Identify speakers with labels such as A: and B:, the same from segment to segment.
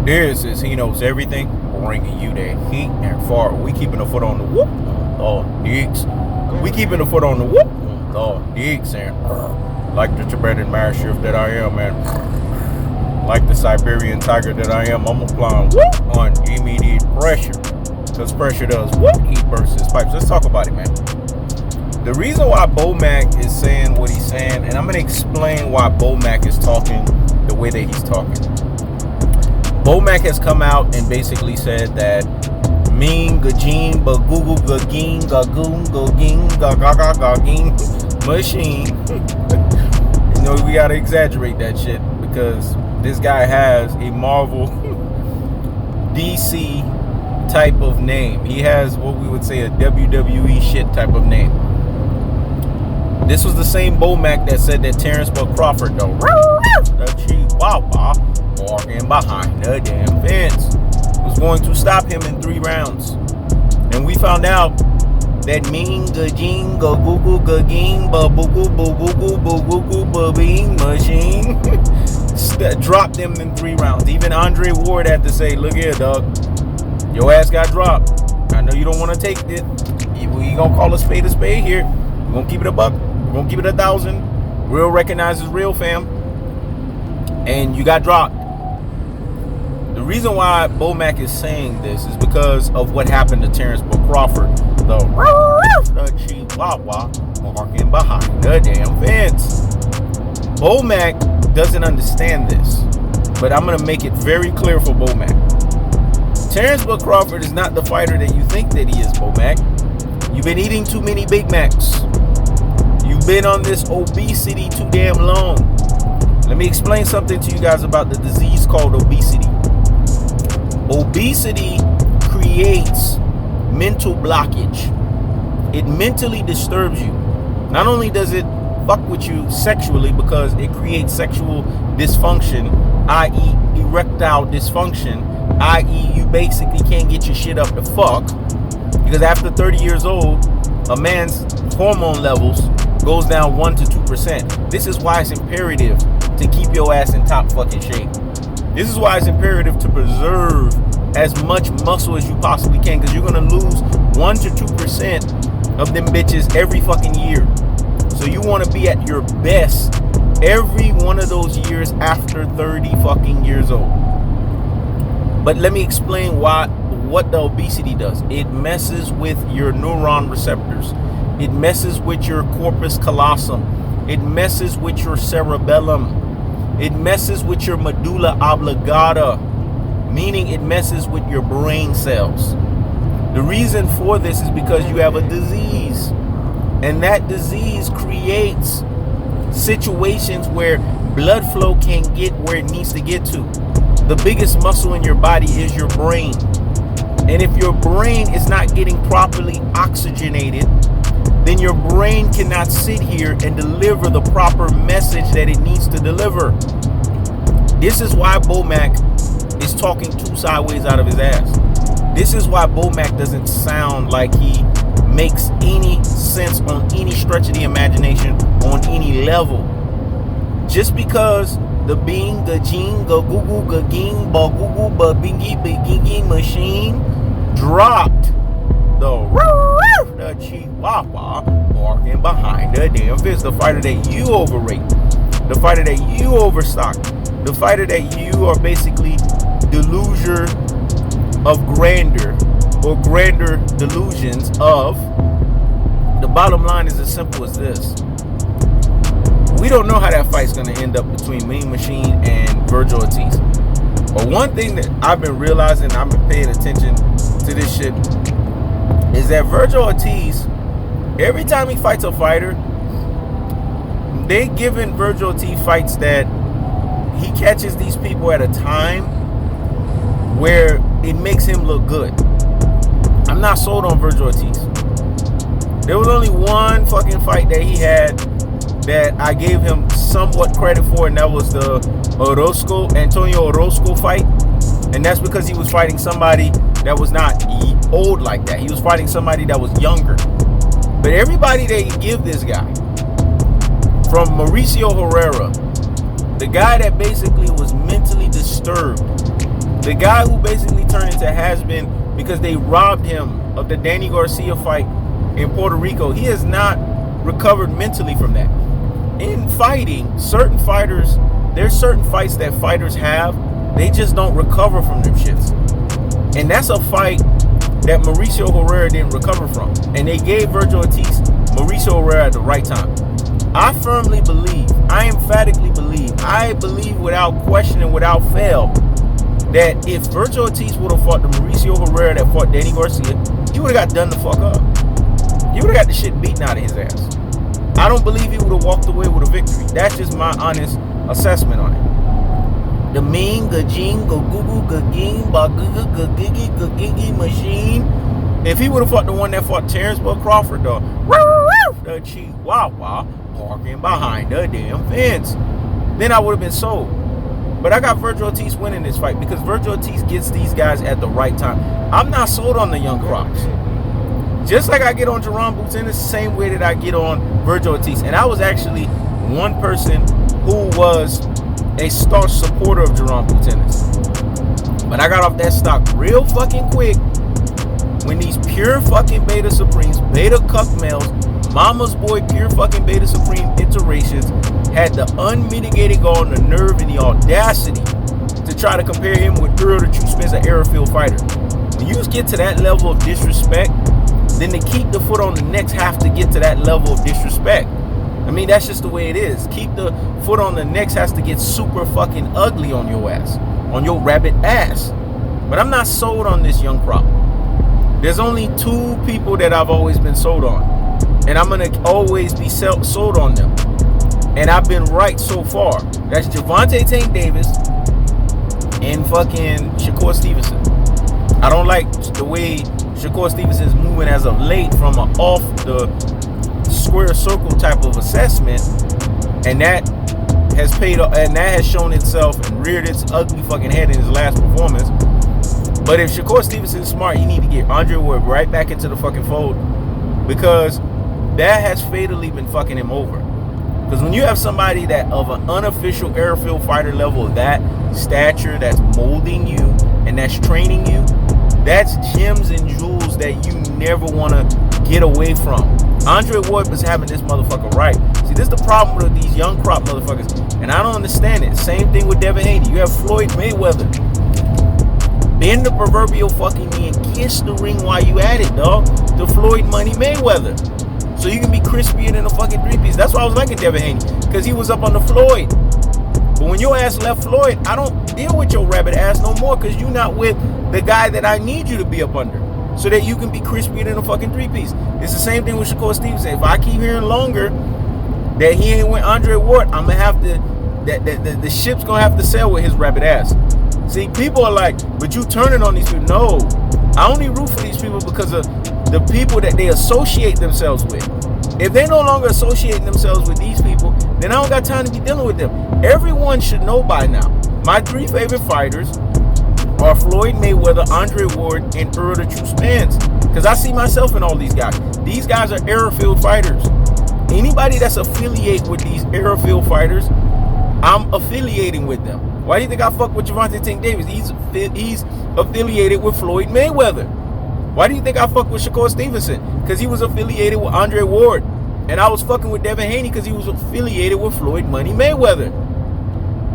A: This is He Knows Everything, bringing you that heat and far. We keeping the foot on the whoop. Oh, digs. We keeping the foot on the whoop. Oh, digs. And like the Tibetan Mastiff that I am, man. Like the Siberian tiger that I am, I'm applying whoop on immediate pressure. Because pressure does whoop, he bursts his pipes. Let's talk about it, man. The reason why Bomac is saying what he's saying, and I'm going to explain why Bomac is talking the way that he's talking. Bomac has come out and basically said that Ming, Gajin, Bagoogle, Gagin, Gagoon, Gogin, Gagagagagin machine. You know, we gotta exaggerate that shit because this guy has a Marvel DC type of name. He has what we would say a WWE shit type of name. This was the same Bomac that said that Terence Crawford, though, the Chihuahua, walking behind the damn fence, was going to stop him in 3 rounds. And we found out that Ming, Gajin, Gagoogle, Gagin, Baboogle, Baboogle, Baboogle, Babing machine dropped him in 3 rounds. Even Andre Ward had to say, look here, dog, your ass got dropped. I know you don't want to take it. We gonna call a spade here. We're gonna keep it a buck. We're gonna keep it 1,000. Real recognizes real, fam. And you got dropped. The reason why Bomac is saying this is because of what happened to Terence Crawford. The Chihuahua walking behind the damn fence. Bomac doesn't understand this, but I'm going to make it very clear for Bomac. Terence Crawford is not the fighter that you think that he is, Bomac. You've been eating too many Big Macs. You've been on this obesity too damn long. Let me explain something to you guys about the disease called obesity. Obesity creates mental blockage. It mentally disturbs you. Not only does it fuck with you sexually because it creates sexual dysfunction, i.e. erectile dysfunction, i.e. you basically can't get your shit up to fuck, because after 30 years old, a man's hormone levels goes down 1 to 2%. This is why it's imperative to keep your ass in top fucking shape. This is why it's imperative to preserve as much muscle as you possibly can, because you're going to lose 1 to 2% of them bitches every fucking year. So you want to be at your best every one of those years after 30 fucking years old. But let me explain what the obesity does. It messes with your neuron receptors. It messes with your corpus callosum. It messes with your cerebellum. It messes with your medulla oblongata, meaning it messes with your brain cells. The reason for this is because you have a disease, and that disease creates situations where blood flow can't get where it needs to get to. The biggest muscle in your body is your brain, and if your brain is not getting properly oxygenated, then your brain cannot sit here and deliver the proper message that it needs to deliver. This is why Bomac is talking too sideways out of his ass. This is why Bomac doesn't sound like he makes any sense on any stretch of the imagination, on any level. Just because the Bing, Gajin, Gagoogle, Gagin, Bagoogle, Babingy, Bigingy machine dropped the Chihuahua walking behind the damn fence. The fighter that you overrate, the fighter that you overstock, the fighter that you are basically delusion of grandeur or grander delusions of. The bottom line is as simple as this. We don't know how that fight's going to end up between Mean Machine and Vergil Ortiz. But one thing that I've been realizing, I've been paying attention to this shit, is that Vergil Ortiz, every time he fights a fighter, they giving Vergil Ortiz fights that he catches these people at a time where it makes him look good. I'm not sold on Vergil Ortiz. There was only one fucking fight that he had that I gave him somewhat credit for, and that was the Antonio Orozco fight. And that's because he was fighting somebody that was not old like that. He was fighting somebody that was younger. But everybody that you give this guy, from Mauricio Herrera, the guy that basically was mentally disturbed The guy who basically turned into has-been because they robbed him of the Danny Garcia fight in Puerto Rico, he has not recovered mentally from that. In fighting, certain fighters, there's certain fights that fighters have, they just don't recover from them shits. And that's a fight that Mauricio Herrera didn't recover from. And they gave Vergil Ortiz Mauricio Herrera at the right time. I firmly believe, I emphatically believe, I believe without question and without fail, that if Vergil Ortiz would have fought the Mauricio Herrera that fought Danny Garcia, he would have got done the fuck up. He would have got the shit beaten out of his ass. I don't believe he would have walked away with a victory. That's just my honest assessment on it. The mean, gajing, go-goo-goo, gaging, ba-goo-goo, gagigi, gagigi machine. If he would have fought the one that fought Terence but Crawford, though, the Chihuahua parking behind the damn fence, then I would have been sold. But I got Vergil Ortiz winning this fight because Vergil Ortiz gets these guys at the right time. I'm not sold on the young crops. Just like I get on Jerome Boots in the same way that I get on Vergil Ortiz. And I was actually one person who was a staunch supporter of Jerome Boots. But I got off that stock real fucking quick when these pure fucking beta supremes, beta cuck males, mama's boy pure fucking beta supreme iterations had the unmitigated gall and the nerve and the audacity to try to compare him with Earl the True Spence, an airfield fighter. When you get to that level of disrespect, then to keep the foot on the necks have to get to that level of disrespect. I mean, that's just the way it is. Keep the foot on the necks has to get super fucking ugly on your ass, on your rabbit ass. But I'm not sold on this young crop. There's only two people that I've always been sold on, and I'm gonna always be sold on them. And I've been right so far. That's Gervonta Tank Davis and fucking Shakur Stevenson. I don't like the way Shakur Stevenson is moving as of late from an off the square circle type of assessment, and that has paid, and that has shown itself and reared its ugly fucking head in his last performance. But if Shakur Stevenson is smart, he need to get Andre Ward right back into the fucking fold, because that has fatally been fucking him over. Because when you have somebody that of an unofficial airfield fighter level of that stature, that's molding you and that's training you, that's gems and jewels that you never want to get away from. Andre Ward was having this motherfucker right. See, this is the problem with these young crop motherfuckers, and I don't understand it. Same thing with Devin Haney. You have Floyd Mayweather. Bend the proverbial fucking knee and kiss the ring while you at it, dog. The Floyd Money Mayweather. So you can be crispier than a fucking three-piece. That's why I was liking Devin Haney, because he was up on the Floyd. But when your ass left Floyd, I don't deal with your rabbit ass no more, because you're not with the guy that I need you to be up under, so that you can be crispier than a fucking three-piece. It's the same thing with Shakur Stevenson. If I keep hearing longer that he ain't with Andre Ward, I'm going to have to, the ship's going to have to sail with his rabbit ass. See, people are like, but you turning on these people. No, I only root for these people because of the people that they associate themselves with. If they no longer associate themselves with these people, then I don't got time to be dealing with them. Everyone should know by now. My three favorite fighters are Floyd Mayweather, Andre Ward, and Earl the True Spence. Because I see myself in all these guys. These guys are airfield fighters. Anybody that's affiliated with these airfield fighters, I'm affiliating with them. Why do you think I fuck with Gervonta Tank Davis? He's affiliated with Floyd Mayweather. Why do you think I fuck with Shakur Stevenson? Because he was affiliated with Andre Ward. And I was fucking with Devin Haney because he was affiliated with Floyd Money Mayweather.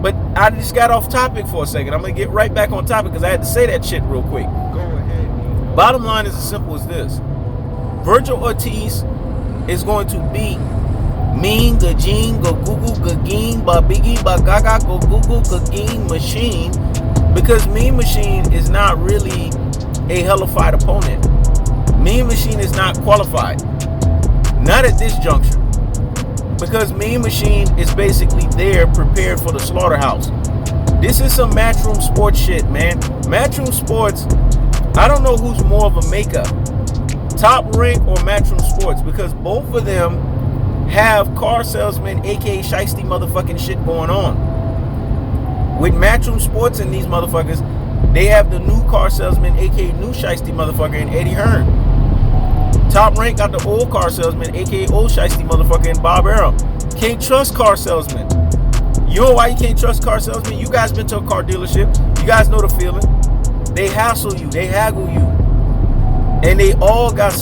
A: But I just got off topic for a second. I'm going to get right back on topic because I had to say that shit real quick. Go ahead. Bottom line is as simple as this. Vergil Ortiz is going to beat Mean, Gajin, Go Google, Gagin, Ba Biggie, Ba Gaga, Go Google, Gagin Machine, because Mean Machine is not really a hellified opponent. Mean Machine is not qualified. Not at this juncture. Because Mean Machine is basically there prepared for the slaughterhouse. This is some Matchroom Sports shit, man. Matchroom Sports, I don't know who's more of a makeup, Top Rank or Matchroom Sports, because both of them have car salesman, aka shiesty motherfucking shit going on. With Matchroom Sports and these motherfuckers, they have the new car salesman, aka new shiesty motherfucker, in Eddie Hearn. Top Rank got the old car salesman, aka old shiesty motherfucker, in Bob Arum. Can't trust car salesmen. You know why you can't trust car salesmen? You guys been to a car dealership. You guys know the feeling. They hassle you, they haggle you, and they all got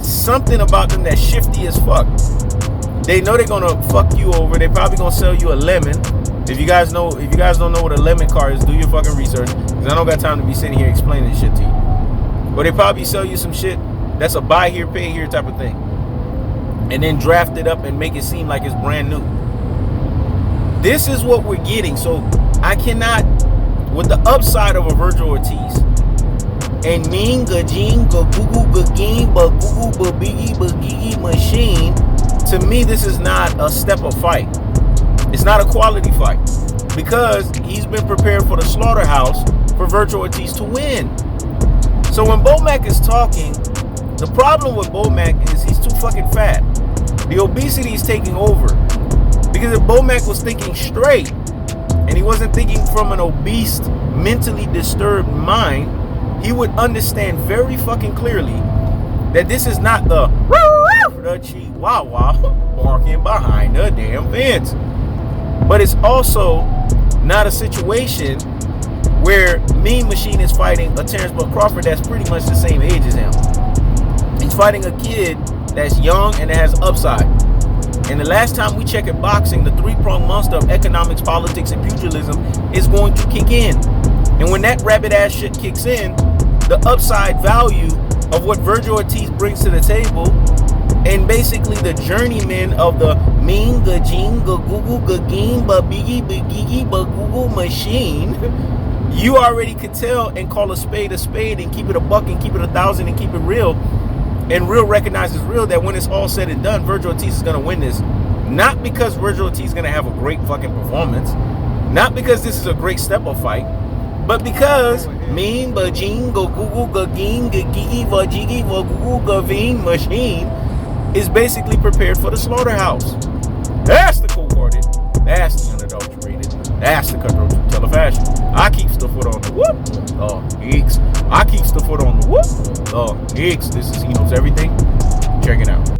A: something about them that's shifty as fuck. They know they're gonna fuck you over. They probably gonna sell you a lemon. If you guys don't know what a lemon card is, do your fucking research, because I don't got time to be sitting here explaining shit to you. But they probably sell you some shit that's a buy here, pay here type of thing, and then draft it up and make it seem like it's brand new. This is what we're getting. So I cannot, with the upside of a Vergil Ortiz, and mean gajing gagoo gaging bagoo babigi bagigi machine, to me this is not a step of fight. It's not a quality fight, because he's been prepared for the slaughterhouse for Vergil Ortiz to win. So when Bomac is talking, the problem with Bomac is he's too fucking fat. The obesity is taking over. Because if Bomac was thinking straight, and he wasn't thinking from an obese, mentally disturbed mind, he would understand very fucking clearly that this is not the chihuahua barking behind the damn fence. But it's also not a situation where Mean Machine is fighting a Terence Crawford that's pretty much the same age as him. He's fighting a kid that's young and that has upside. And the last time we checked at boxing, the three-pronged monster of economics, politics, and pugilism is going to kick in. And when that rabbit ass shit kicks in, the upside value of what Vergil Ortiz brings to the table, and basically the journeyman of the mean gajing gagoo gaging babigi bagigi bagoo machine, you already could tell and call a spade and keep it a buck and keep it 1,000 and keep it real. And real recognizes real, that when it's all said and done, Vergil Ortiz is going to win this. Not because Vergil Ortiz is going to have a great fucking performance. Not because this is a great step-up fight. But because mean bajing gagoo gaging gagigi vajigi vagoo gaveen machine is basically prepared for the slaughterhouse. That's the cold-hearted. That's the unadulterated. That's the cutthroat teller fashion. I keeps the foot on the whoop. Oh, Hicks. I keeps the foot on the whoop. Oh, Hicks. This is He Knows Everything. Check it out.